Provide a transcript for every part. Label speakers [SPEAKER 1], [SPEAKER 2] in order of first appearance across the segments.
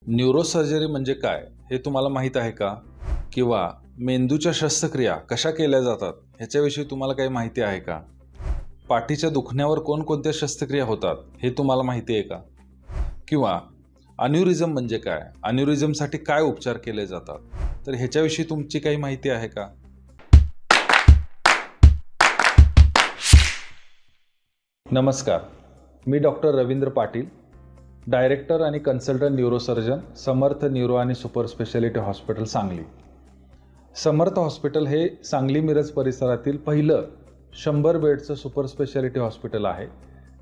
[SPEAKER 1] Neurosurgery म्हणजे काय हे तुम्हाला माहीत आहे का? किंवा मेंदूच्या शस्त्रक्रिया कशा केल्या जातात ह्याच्याविषयी तुम्हाला काही माहिती आहे का? पाठीच्या दुखण्यावर कोणकोणत्या शस्त्रक्रिया होतात हे तुम्हाला माहिती आहे का? किंवा अन्युरिझम म्हणजे काय? अन्युरिझमसाठी काय उपचार केले जातात? तर ह्याच्याविषयी तुमची काही माहिती आहे का? नमस्कार, मी डॉक्टर रवींद्र पाटील, डायरेक्टर आणि कन्सल्टंट न्यूरोसर्जन, समर्थ न्यूरो आणि सुपर स्पेशालिटी हॉस्पिटल सांगली. समर्थ हॉस्पिटल हे सांगली मिरज परिसरातील पहिलं 100 बेडचं सुपर स्पेशालिटी हॉस्पिटल आहे,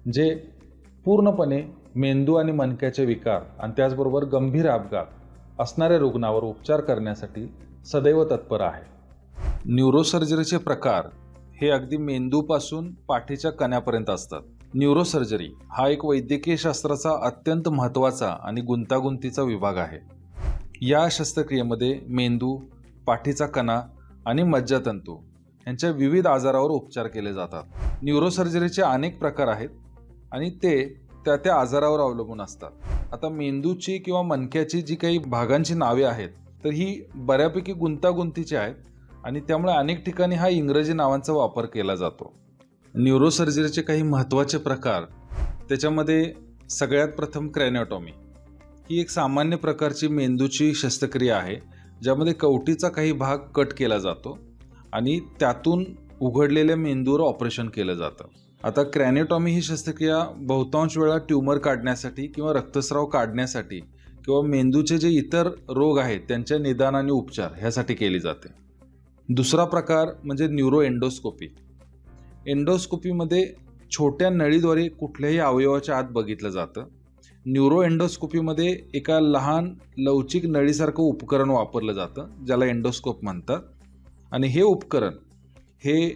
[SPEAKER 1] जे पूर्णपणे मेंदू आणि मणक्याचे विकार आणि त्याचबरोबर गंभीर अपघात असणाऱ्या रुग्णावर उपचार करण्यासाठी सदैव तत्पर आहे. न्यूरोसर्जरीचे प्रकार हे अगदी मेंदूपासून पाठीच्या कण्यापर्यंत असतात. न्यूरोसर्जरी हा एक वैद्यकीय शास्त्राचा अत्यंत महत्त्वाचा आणि गुंतागुंतीचा विभाग आहे. या शस्त्रक्रियेमध्ये मेंदू, पाठीचा कणा आणि मज्जातंतू यांच्या विविध आजारावर उपचार केले जातात. न्यूरोसर्जरीचे अनेक प्रकार आहेत आणि ते त्या आजारावर अवलंबून असतात. आता मेंदूची किंवा मणक्याची जी काही भागांची नावे आहेत तर ही बऱ्यापैकी गुंतागुंतीची आहेत आणि त्यामुळे अनेक ठिकाणी हा इंग्रजी नावांचा वापर केला जातो. न्यूरोसर्जरीचे काही महत्त्वाचे प्रकार, त्याच्यामध्ये सगळ्यात प्रथम क्रॅनिओटॉमी ही एक सामान्य प्रकारची मेंदूची शस्त्रक्रिया आहे, ज्यामध्ये कवटीचा काही भाग कट केला जातो आणि त्यातून उघडलेल्या मेंदूवर ऑपरेशन केलं जातं. आता क्रॅनिओटॉमी ही शस्त्रक्रिया बहुतांश वेळा ट्यूमर काढण्यासाठी किंवा रक्तस्राव काढण्यासाठी किंवा मेंदूचे जे इतर रोग आहेत त्यांच्या निदान आणि उपचार ह्यासाठी केली जाते. दुसरा प्रकार म्हणजे न्यूरो एंडोस्कोपी. एंडोस्कोपीमध्ये छोट्या नळीद्वारे कुठल्याही अवयवाच्या आत बघितलं जातं. न्यूरो एंडोस्कोपीमध्ये एका लहान लवचिक नळीसारखं उपकरण वापरलं जातं, ज्याला एंडोस्कोप म्हणतात. आणि हे उपकरण हे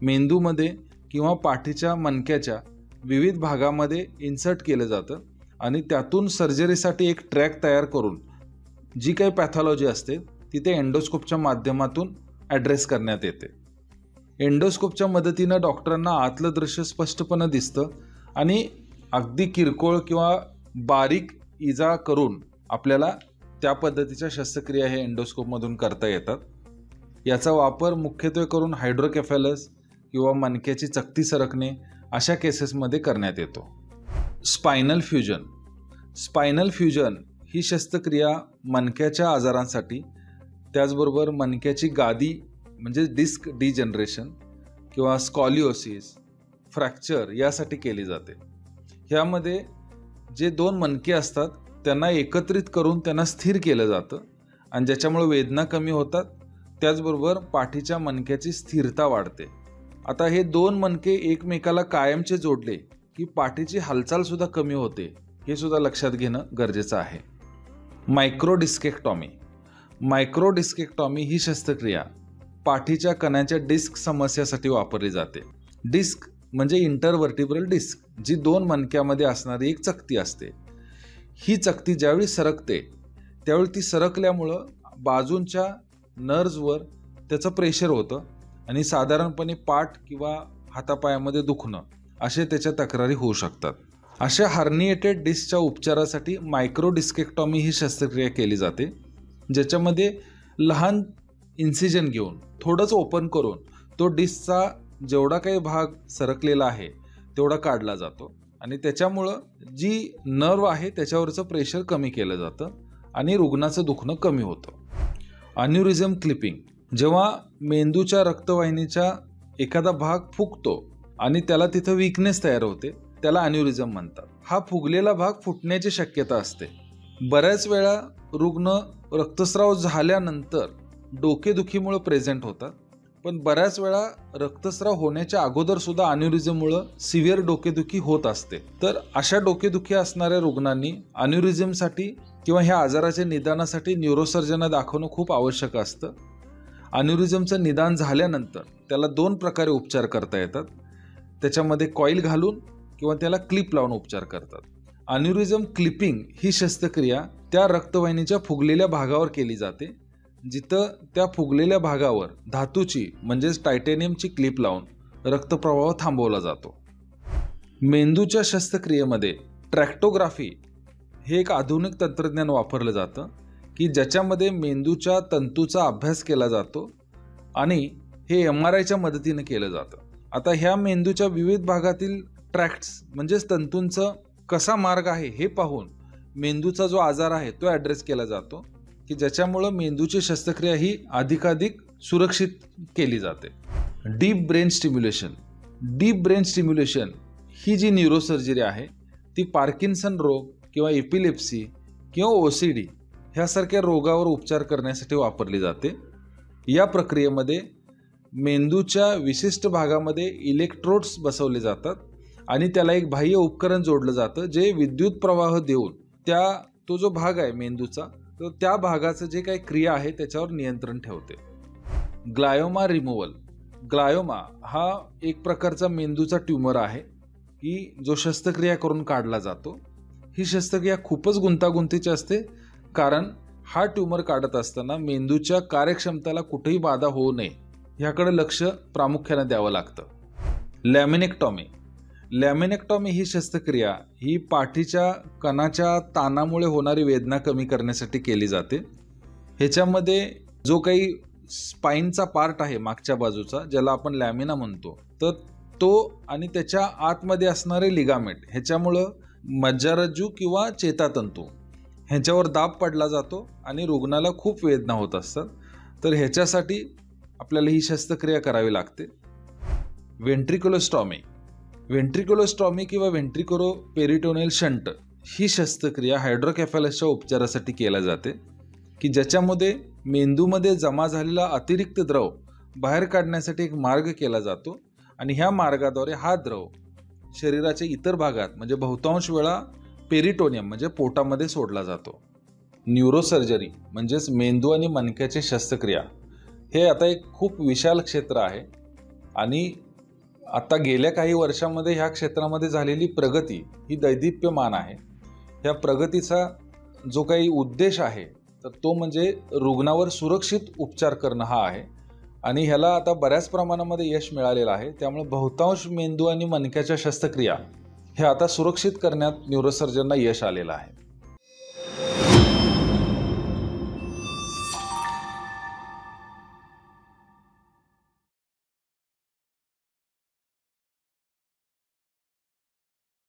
[SPEAKER 1] मेंदूमध्ये किंवा पाठीच्या मणक्याच्या विविध भागामध्ये इन्सर्ट केलं जातं आणि त्यातून सर्जरीसाठी एक ट्रॅक तयार करून जी काही पॅथॉलॉजी असते ती एंडोस्कोपच्या माध्यमातून ॲड्रेस करण्यात येते. एंडोस्कोपच्या मदतीनं डॉक्टरांना आतलं दृश्य स्पष्टपणे दिसतं आणि अगदी किरकोळ किंवा बारीक इजा करून आपल्याला त्या पद्धतीच्या शस्त्रक्रिया हे एंडोस्कोपमधून करता येतात. याचा वापर मुख्यत्वे करून हायड्रोकेफॅलस किंवा मणक्याची चकती सरकणे अशा केसेसमध्ये करण्यात येतो. Spinal fusion. स्पायनल फ्युजन ही शस्त्रक्रिया मणक्याच्या आजारांसाठी, त्याचबरोबर मणक्याची गादी म्हणजे डिस्क डिजनरेशन किंवा स्कॉलिओसिस, फ्रॅक्चर यासाठी केली जाते. ह्यामध्ये जे दोन मणके असतात त्यांना एकत्रित करून त्यांना स्थिर केलं जातं आणि ज्याच्यामुळे वेदना कमी होतात, त्याचबरोबर पाठीच्या मणक्याची स्थिरता वाढते. आता हे दोन मणके एकमेकाला कायमचे जोडले की पाठीची हालचालसुद्धा कमी होते, हे सुद्धा लक्षात घेणं गरजेचं आहे. मायक्रोडिस्केक्टॉमी. मायक्रोडिस्केक्टॉमी ही शस्त्रक्रिया पाठीच्या कण्याच्या डिस्क समस्यासाठी वापरली जाते. डिस्क म्हणजे इंटरव्हर्टिब्रल डिस्क, जी दोन मणक्यामध्ये असणारी एक चकती असते. ही चकती ज्यावेळी सरकते त्यावेळी ती सरकल्यामुळं बाजूंच्या नर्व्सवर त्याचं प्रेशर होतं आणि साधारणपणे पाठ किंवा हातापायामध्ये दुखणं असे त्याच्या तक्रारी होऊ शकतात. अशा हर्निएटेड डिस्कच्या उपचारासाठी मायक्रोडिस्केक्टॉमी ही शस्त्रक्रिया केली जाते, ज्याच्यामध्ये लहान इन्सिजन घेऊन थोडंच ओपन करून तो डिस्कचा जेवढा काही भाग सरकलेला आहे तेवढा काढला जातो आणि त्याच्यामुळं जी नर्व आहे त्याच्यावरचं प्रेशर कमी केलं जातं आणि रुग्णाचं दुखणं कमी होतं. अन्युरिझम क्लिपिंग. जेव्हा मेंदूच्या रक्तवाहिनीचा एखादा भाग फुगतो आणि त्याला तिथं वीकनेस तयार होते, त्याला अन्युरिझम म्हणतात. हा फुगलेला भाग फुटण्याची शक्यता असते. बऱ्याच वेळा रुग्ण रक्तस्राव झाल्यानंतर डोकेदुखीमुळे प्रेझेंट होतात, पण बऱ्याच वेळा रक्तस्राव होण्याच्या अगोदर सुद्धा अन्युरिझममुळे सिव्हिअर डोकेदुखी होत असते. तर अशा डोकेदुखी असणाऱ्या रुग्णांनी अन्युरिझमसाठी किंवा ह्या आजाराच्या निदानासाठी न्यूरोसर्जनला दाखवणं खूप आवश्यक असतं. अन्युरिझमचं निदान झाल्यानंतर त्याला 2 प्रकारे उपचार करता येतात. त्याच्यामध्ये कॉईल घालून किंवा त्याला क्लिप लावून उपचार करतात. अन्युरिझम क्लिपिंग ही शस्त्रक्रिया त्या रक्तवाहिनीच्या फुगलेल्या भागावर केली जाते, जिथं त्या फुगलेल्या भागावर धातूची म्हणजेच टायटॅनियमची क्लिप लावून रक्तप्रवाह थांबवला जातो. मेंदूच्या शस्त्रक्रियेमध्ये ट्रॅक्टोग्राफी हे एक आधुनिक तंत्रज्ञान वापरलं जातं की ज्याच्यामध्ये मेंदूच्या तंतूचा अभ्यास केला जातो आणि हे MRIच्या मदतीने केलं जातं. आता ह्या मेंदूच्या विविध भागातील ट्रॅक्ट्स म्हणजेच तंतूंचा कसा मार्ग आहे हे पाहून मेंदूचा जो आजार आहे तो ॲड्रेस केला जातो की ज्याच्यामुळं मेंदूची शस्त्रक्रिया ही अधिकाधिक सुरक्षित केली जाते. डीप ब्रेन स्टिम्युलेशन ही जी न्यूरोसर्जरी आहे ती पार्किन्सन रोग किंवा एपिलेप्सी किंवा OCD ह्यासारख्या रोगावर उपचार करण्यासाठी वापरली जाते. या प्रक्रियेमध्ये मेंदूच्या विशिष्ट भागामध्ये इलेक्ट्रोड्स बसवले जातात आणि त्याला एक बाह्य उपकरण जोडलं जातं जे विद्युत प्रवाह देऊन तो जो भाग आहे मेंदूचा तर त्या भागाचं जे काही क्रिया आहे त्याच्यावर नियंत्रण ठेवते. ग्लायोमा हा एक प्रकारचा मेंदूचा ट्यूमर आहे की जो शस्त्रक्रिया करून काढला जातो. ही शस्त्रक्रिया खूपच गुंतागुंतीची असते कारण हा ट्यूमर काढत असताना मेंदूच्या कार्यक्षमतेला कुठेही बाधा होऊ नये ह्याकडे लक्ष प्रामुख्याने द्यावं लागतं. लॅमिनेक्टॉमी ही शस्त्रक्रिया ही पाठीच्या कणाच्या ताणामुळे होणारी वेदना कमी करण्यासाठी केली जाते. ह्याच्यामध्ये जो काही स्पाईनचा पार्ट आहे मागच्या बाजूचा ज्याला आपण लॅमिना म्हणतो तर तो आणि त्याच्या आतमध्ये असणारे लिगामेंट ह्याच्यामुळं मज्जारज्जू किंवा चेतातंतू ह्याच्यावर दाब पडला जातो आणि रुग्णाला खूप वेदना होत असतात. तर ह्याच्यासाठी आपल्याला ही शस्त्रक्रिया करावी लागते. व्हेंट्रिक्युलोस्टॉमी किंवा व्हेंट्रिक्युलोपेरिटोनियल शंट ही शस्त्रक्रिया हायड्रोकेफॅलसच्या उपचारासाठी केल्या जाते की ज्याच्यामध्ये मेंदूमध्ये जमा झालेला अतिरिक्त द्रव बाहेर काढण्यासाठी एक मार्ग केला जातो आणि ह्या मार्गाद्वारे हा द्रव शरीराच्या इतर भागात म्हणजे बहुतांश वेळा पेरिटोनियम म्हणजे पोटामध्ये सोडला जातो. न्यूरोसर्जरी म्हणजेच मेंदू आणि मणक्याची शस्त्रक्रिया हे आता एक खूप विशाल क्षेत्र आहे आणि आता गेल्या काही वर्षांमध्ये ह्या क्षेत्रामध्ये झालेली प्रगती ही दैदिप्यमान आहे. ह्या प्रगतीचा जो काही उद्देश आहे तर तो म्हणजे रुग्णावर सुरक्षित उपचार करणं हा आहे आणि ह्याला आता बऱ्याच प्रमाणामध्ये यश मिळालेलं आहे. त्यामुळे बहुतांश मेंदू आणि मणक्याच्या शस्त्रक्रिया हे आता सुरक्षित करण्यात न्यूरोसर्जनला यश आलेलं आहे.